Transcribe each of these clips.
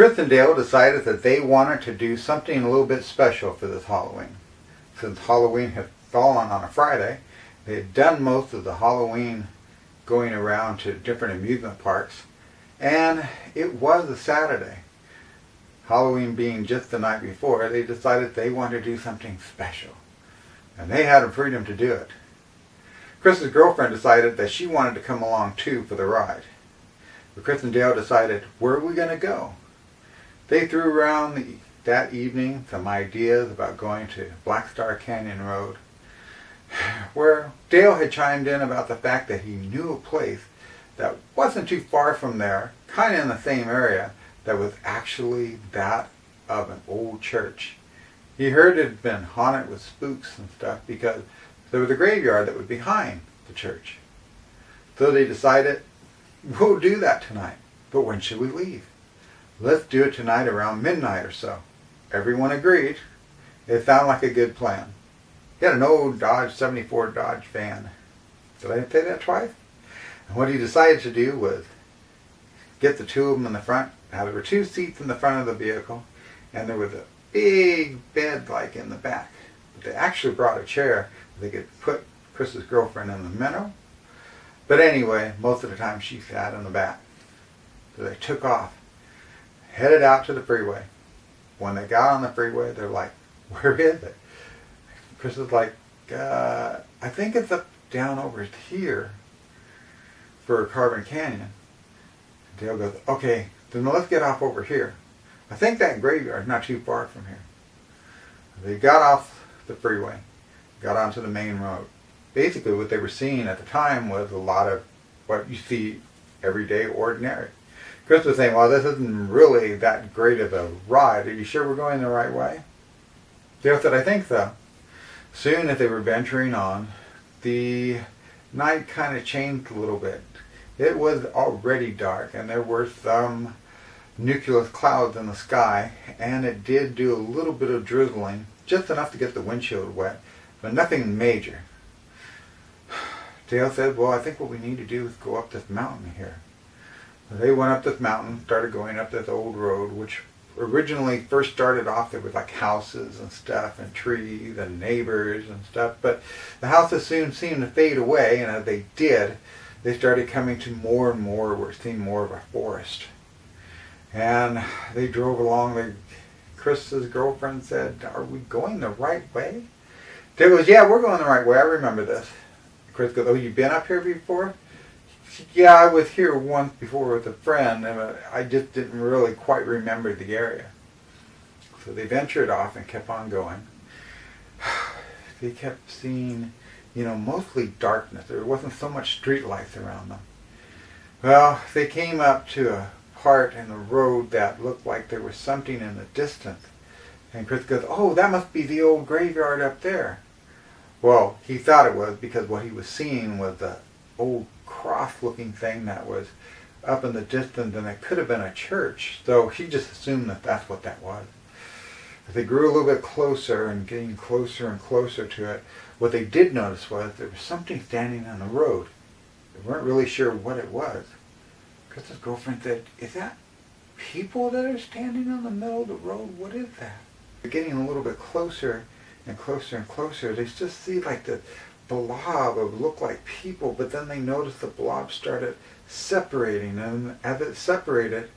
Chris and Dale decided that they wanted to do something a little bit special for this Halloween. Since Halloween had fallen on a Friday, they had done most of the Halloween going around to different amusement parks, and it was a Saturday. Halloween being just the night before, they decided they wanted to do something special. And they had the freedom to do it. Chris's girlfriend decided that she wanted to come along too for the ride. But Chris and Dale decided, where are we going to go? They threw around that evening some ideas about going to Black Star Canyon Road, where Dale had chimed in about the fact that he knew a place that wasn't too far from there, kind of in the same area, that was actually that of an old church. He heard it had been haunted with spooks and stuff because there was a graveyard that was behind the church. So they decided, we'll do that tonight, but when should we leave? Let's do it tonight around midnight or so. Everyone agreed. It sounded like a good plan. He had an old Dodge 74 Dodge van. Did I say that twice? And what he decided to do was get the two of them in the front. Now there were two seats in the front of the vehicle, and there was a big bed like in the back. But they actually brought a chair that they could put Chris's girlfriend in the middle. But anyway, most of the time she sat in the back. So they took off, headed out to the freeway. When they got on the freeway, they're like, where is it? Chris was like, I think it's up down over here for Carbon Canyon. Dale goes, okay, then let's get off over here. I think that graveyard's not too far from here. They got off the freeway, got onto the main road. Basically what they were seeing at the time was a lot of what you see everyday ordinary. Chris was saying, well, this isn't really that great of a ride. Are you sure we're going the right way? Dale said, I think so. Soon as they were venturing on, the night kind of changed a little bit. It was already dark, and there were some nucleus clouds in the sky, and it did do a little bit of drizzling, just enough to get the windshield wet, but nothing major. Dale said, well, I think what we need to do is go up this mountain here. So they went up this mountain, started going up this old road, which originally first started off, there was like houses and stuff and trees and neighbors and stuff, but the houses soon seemed to fade away, and as they did, they started coming to more and more where it seemed more of a forest. And they drove along. Chris's girlfriend said, are we going the right way? Dale goes, yeah, we're going the right way. I remember this. Chris goes, oh, you've been up here before? Yeah, I was here once before with a friend, and I just didn't really quite remember the area. So they ventured off and kept on going. They kept seeing, mostly darkness. There wasn't so much street lights around them. Well, they came up to a part in the road that looked like there was something in the distance. And Chris goes, oh, that must be the old graveyard up there. Well, he thought it was because what he was seeing was the old cross-looking thing that was up in the distance, and it could have been a church. So he just assumed that that's what that was. As they grew a little bit closer and getting closer and closer to it, what they did notice was there was something standing on the road. They weren't really sure what it was. Chris's girlfriend said, is that people that are standing on the middle of the road? What is that? They're getting a little bit closer and closer and closer. They just see like the blob of look like people, but then they noticed the blob started separating, and as it separated,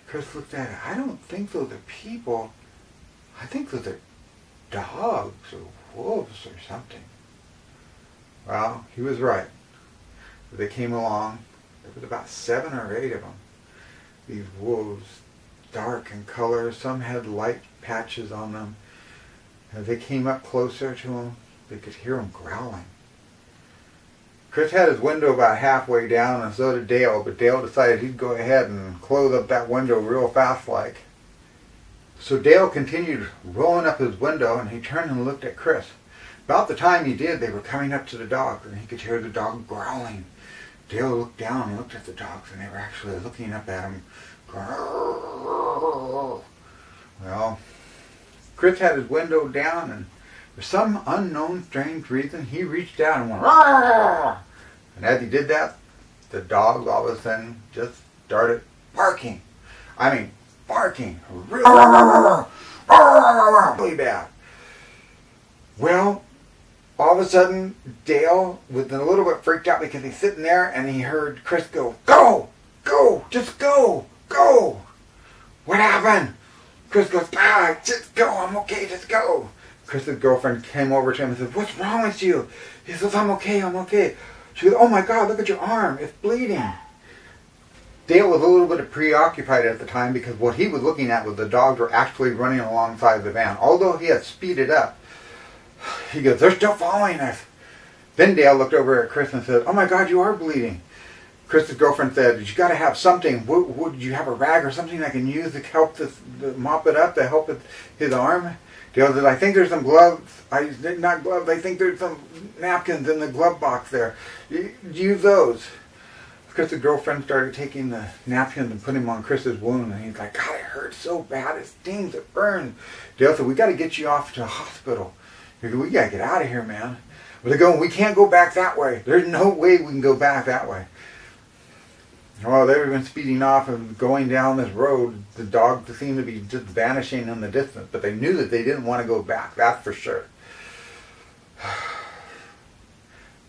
Chris looked at it. I don't think those are people. I think those are dogs or wolves or something. Well, he was right. They came along. There was about 7 or 8 of them. These wolves, dark in color. Some had light patches on them. As they came up closer to him, they could hear him growling. Chris had his window about halfway down, and so did Dale, but Dale decided he'd go ahead and close up that window real fast like. So Dale continued rolling up his window, and he turned and looked at Chris. About the time he did, they were coming up to the dogs, and he could hear the dog growling. Dale looked down and looked at the dogs, and they were actually looking up at him. Well, Chris had his window down, and for some unknown strange reason, he reached out and went, "Arr!" And as he did that, the dogs all of a sudden just started barking. I mean, barking. Really bad. Well, all of a sudden, Dale was a little bit freaked out because he's sitting there and he heard Chris go, "Go! Go! Just go! Go!" "What happened?" Chris goes, "Just go. I'm okay. Just go." Chris's girlfriend came over to him and said, "What's wrong with you?" He says, "I'm okay. I'm okay." She goes, "Oh my God, look at your arm. It's bleeding." Dale was a little bit preoccupied at the time because what he was looking at was the dogs were actually running alongside the van. Although he had speeded up, he goes, "They're still following us." Then Dale looked over at Chris and said, "Oh my God, you are bleeding." Chris's girlfriend said, "You got to have something. Would you have a rag or something I can use to help mop it up, to help with his arm?" Dale said, "I think there's some gloves. Not gloves. I think there's some napkins in the glove box there. Use those." Chris's girlfriend started taking the napkins and putting them on Chris's wound, and he's like, "God, it hurts so bad. It stings. It burns." Dale said, "We got to get you off to a hospital." He goes, "We got to get out of here, man." But they're going, "We can't go back that way. There's no way we can go back that way." Well, they've been speeding off and going down this road. The dogs seemed to be just vanishing in the distance, but they knew that they didn't want to go back, that's for sure.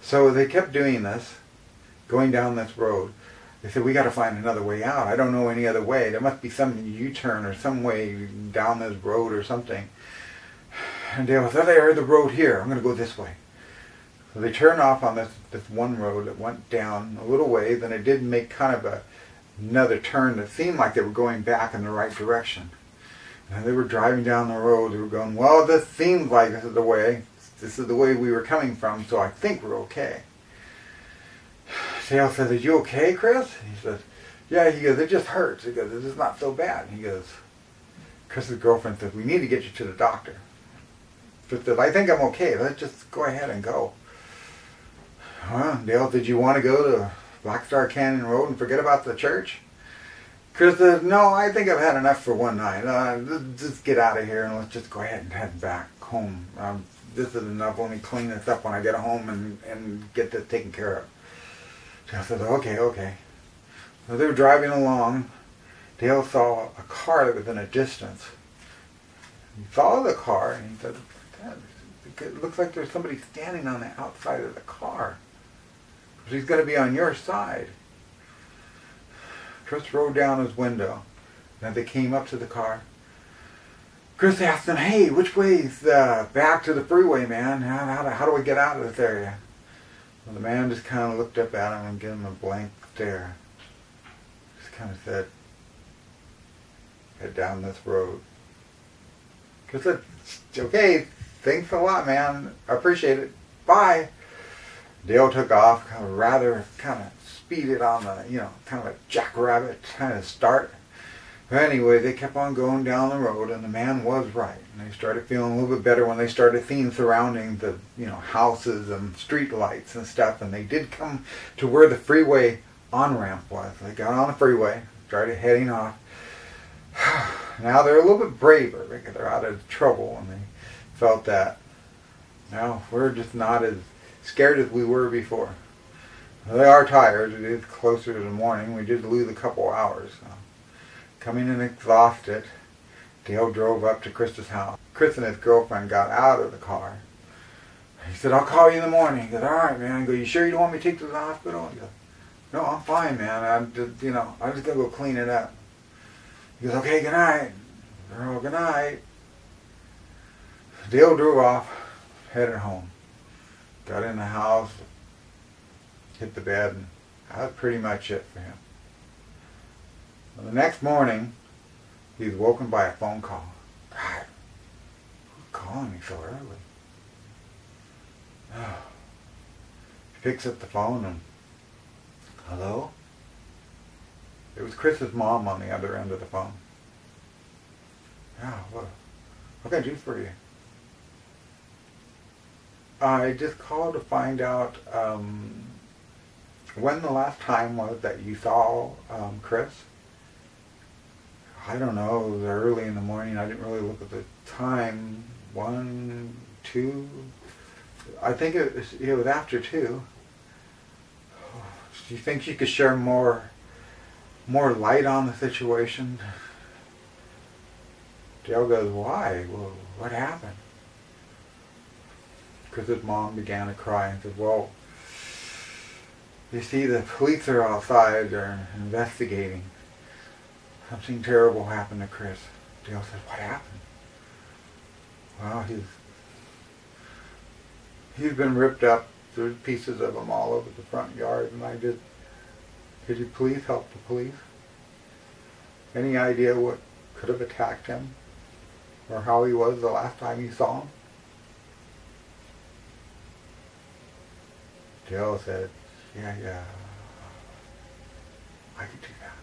So they kept doing this, going down this road. They said, "We got to find another way out. I don't know any other way. There must be some U-turn or some way down this road or something." And Dale said, "There's the road here. I'm going to go this way." So they turned off on this one road that went down a little ways, and it did make kind of another turn that seemed like they were going back in the right direction. And they were driving down the road. They were going, "Well, this seems like this is the way. This is the way we were coming from, so I think we're okay." Dale says, "Are you okay, Chris?" He says, "Yeah." He goes, "It just hurts." He goes, "This is not so bad." He goes, Chris's girlfriend says, "We need to get you to the doctor." Chris says, "I think I'm okay. Let's just go ahead and go." "Well, Dale, did you want to go to Black Star Canyon Road and forget about the church?" Chris says, "No, I think I've had enough for one night. Just get out of here and let's just go ahead and head back home. This is enough. Let me clean this up when I get home and get this taken care of." Dale says, okay. So they were driving along. Dale saw a car that was in a distance. He followed the car and he said, "It looks like there's somebody standing on the outside of the car. He's going to be on your side." Chris rolled down his window. And as they came up to the car, Chris asked him, "Hey, which way's back to the freeway, man? How do we get out of this area?" Well, the man just kind of looked up at him and gave him a blank stare. Just kind of said, "Head down this road." Chris said, "Okay, thanks a lot, man. I appreciate it. Bye." Dale took off, kind of speeded on the, kind of a jackrabbit kind of start. But anyway, they kept on going down the road, and the man was right. And they started feeling a little bit better when they started seeing surrounding the, houses and street lights and stuff. And they did come to where the freeway on-ramp was. They got on the freeway, started heading off. Now they're a little bit braver because they're out of trouble, and they felt that, no, we're just not as scared as we were before. They are tired. It is closer to the morning. We did lose a couple hours. So. Coming in exhausted, Dale drove up to Chris's house. Chris and his girlfriend got out of the car. He said, "I'll call you in the morning." He goes, "All right, man." I go, "You sure you don't want me to take you to the hospital?" He goes, "No, I'm fine, man. I'm just going to go clean it up." He goes, "Okay, good night." Girl, good night. Dale drove off, headed home. Got in the house, hit the bed, and that was pretty much it for him. Well, the next morning, he was woken by a phone call. God, who's calling me so early? Oh. He picks up the phone and, "Hello?" It was Chris's mom on the other end of the phone. "Yeah, what can I do for you?" "I just called to find out when the last time was that you saw Chris." "I don't know. It was early in the morning. I didn't really look at the time. 1, 2. I think it was after 2. Do you think you could share more more light on the situation. Dale goes, why? Well, what happened? Because his mom began to cry and said, well, you see, the police are outside, they're investigating. Something terrible happened to Chris. Dale said, what happened? Well, he's been ripped up. There's pieces of him all over the front yard, and could you please help the police? Any idea what could have attacked him? Or how he was the last time you saw him? Dale said, yeah, I could do that.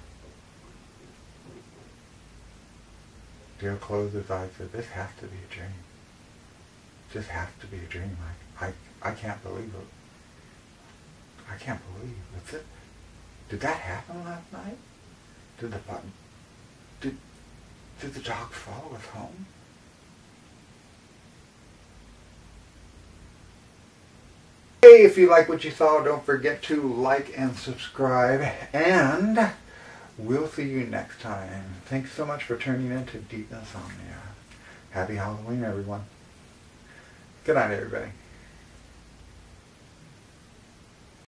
Dale closed his eyes and said, this has to be a dream. This has to be a dream. I can't believe it. I can't believe it. Did that happen last night? Did the dog follow us home? Hey, if you like what you saw, don't forget to like and subscribe, and we'll see you next time. Thanks so much for tuning in to Deep Insomnia. Happy Halloween, everyone. Good night, everybody.